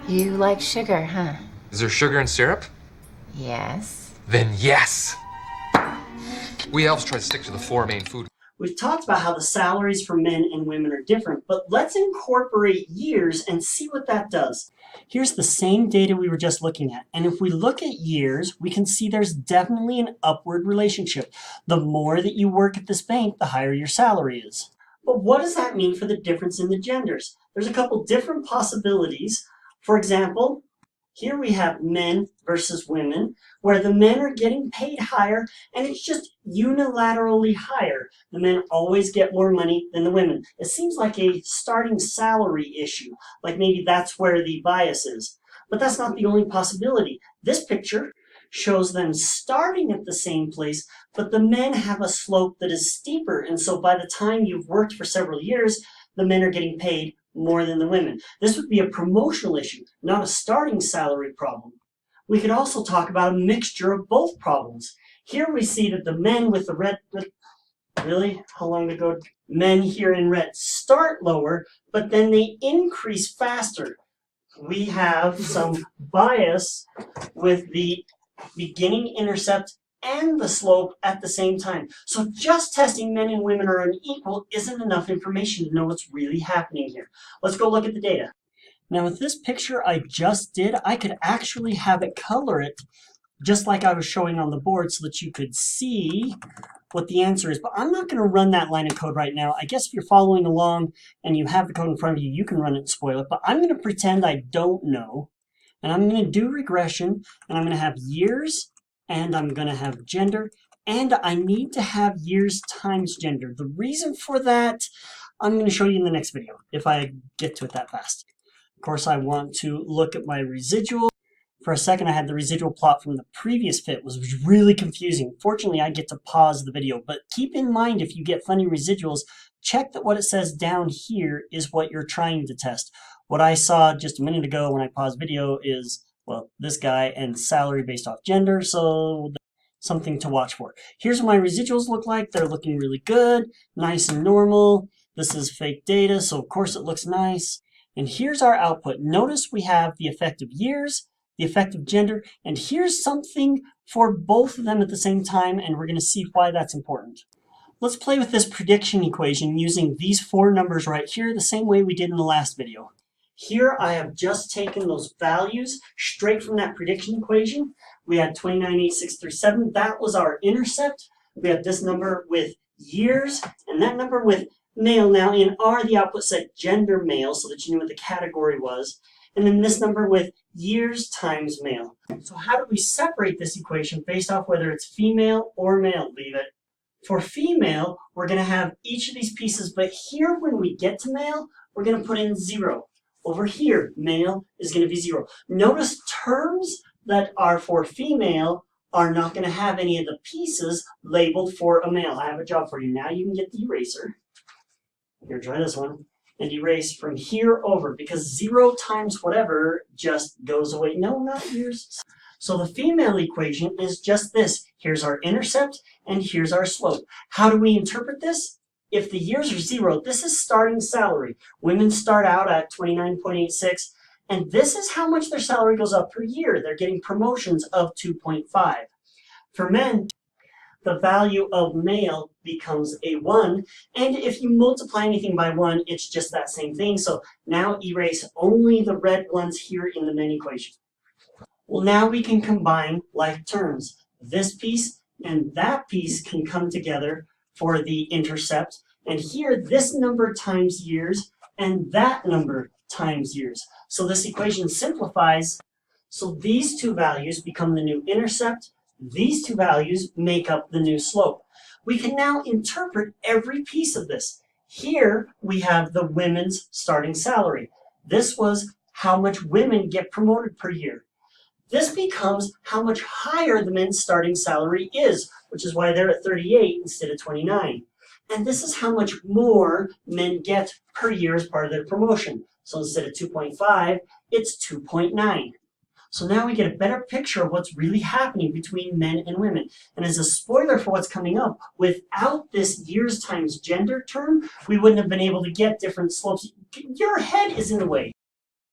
You like sugar, huh? Is there sugar in syrup? Yes. Then yes! We elves try to stick to the four main food. We've talked about how the salaries for men and women are different, but let's incorporate years and see what that does. Here's the same data we were just looking at, and if we look at years, we can see there's definitely an upward relationship. The more that you work at this bank, the higher your salary is. But what does that mean for the difference in the genders? There's a couple different possibilities. For example, here we have men versus women, where the men are getting paid higher, and it's just unilaterally higher. The men always get more money than the women. It seems like a starting salary issue, like maybe that's where the bias is. But that's not the only possibility. This picture shows them starting at the same place, but the men have a slope that is steeper, and so by the time you've worked for several years, the men are getting paid more than the women. This would be a promotional issue, not a starting salary problem. We could also talk about a mixture of both problems. Here we see that the men with the red, really? How long ago? Men here in red start lower, but then they increase faster. We have some bias with the beginning intercept and the slope at the same time. So just testing men and women are unequal isn't enough information to know what's really happening here. Let's go look at the data. Now with this picture I just did, I could actually have it color it just like I was showing on the board so that you could see what the answer is. But I'm not going to run that line of code right now. I guess if you're following along and you have the code in front of you, you can run it and spoil it. But I'm going to pretend I don't know. And I'm going to do regression, and I'm going to have years, and I'm going to have gender, and I need to have years times gender. The reason for that, I'm going to show you in the next video, if I get to it that fast. Of course, I want to look at my residual. For a second, I had the residual plot from the previous fit. It was really confusing. Fortunately, I get to pause the video, but keep in mind if you get funny residuals, check that what it says down here is what you're trying to test. What I saw just a minute ago when I paused video is, well, this guy and salary based off gender, so something to watch for. Here's what my residuals look like. They're looking really good, nice and normal. This is fake data, so of course it looks nice. And here's our output. Notice we have the effective years, the effective gender, and here's something for both of them at the same time, and we're going to see why that's important. Let's play with this prediction equation using these four numbers right here, the same way we did in the last video. Here I have just taken those values straight from that prediction equation. We had 298637. That was our intercept. We have this number with years and that number with male. Now in R, the output said gender male so that you knew what the category was. And then this number with years times male. So how do we separate this equation based off whether it's female or male? Leave it. For female, we're going to have each of these pieces, but here when we get to male, we're going to put in 0. Over here, male is going to be 0. Notice terms that are for female are not going to have any of the pieces labeled for a male. I have a job for you. Now you can get the eraser. Here, try this one. And erase from here over, because 0 times whatever just goes away. No, not years. So the female equation is just this. Here's our intercept, and here's our slope. How do we interpret this? If the years are 0, this is starting salary. Women start out at 29.86, and this is how much their salary goes up per year. They're getting promotions of 2.5. For men, the value of male becomes a 1, and if you multiply anything by 1, it's just that same thing. So now erase only the red ones here in the men equation. Well, now we can combine like terms. This piece and that piece can come together for the intercept. And here, this number times years, and that number times years. So this equation simplifies. So these two values become the new intercept. These two values make up the new slope. We can now interpret every piece of this. Here, we have the women's starting salary. This was how much women get promoted per year. This becomes how much higher the men's starting salary is, which is why they're at 38 instead of 29. And this is how much more men get per year as part of their promotion. So instead of 2.5, it's 2.9. So now we get a better picture of what's really happening between men and women. And as a spoiler for what's coming up, without this years times gender term, we wouldn't have been able to get different slopes. Your head is in the way.